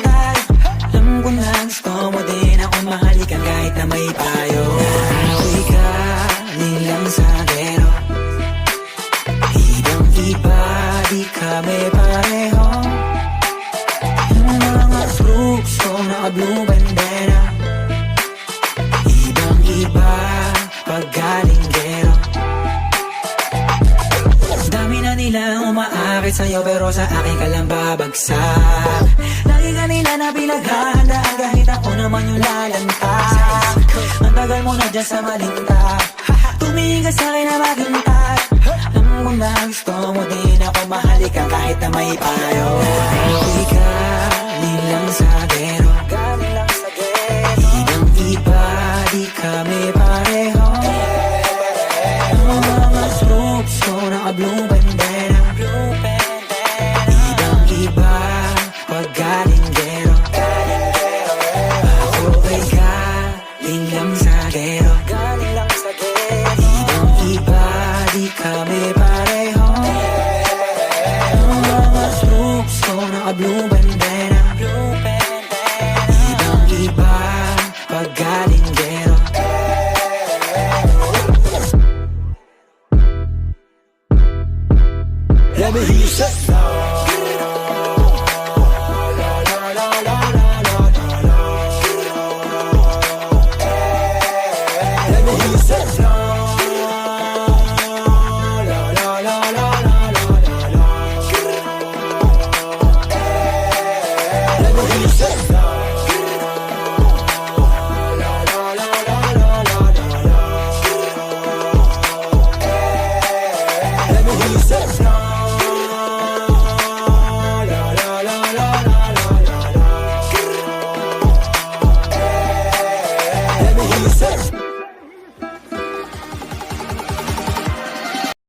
tayo. Alam ko na gusto mo din ako mahalikan kahit na may payo. Naawi ka nilang sagero, ibang iba, di kami pareho. Yung mga fruits ko naka-blue bandera, ibang iba pag galinggero. Dami na nilang umaakit sa'yo pero sa akin ka lang babagsak. Lagi ka nila na pinaghahandaan kahit ako naman yung lalanta. Ang tagal mo na dyan sa malinta, tumingin ka sa'kin na maghintay. Alam ko na gusto mo din ako mahalikan kahit na may payo. Naawi ka nilang sagero, ibang iba, di kami pareho. Yung mga troops ko naka-blue bandera, ibang iba pag galinggero. Ako ay galing lang sagero, ibang iba, di kami pareho. Yung mga troops ko naka-blue bandera, ibang iba pag galinggero. Let me hear you say let me hear you say let me hear you say let me hear you say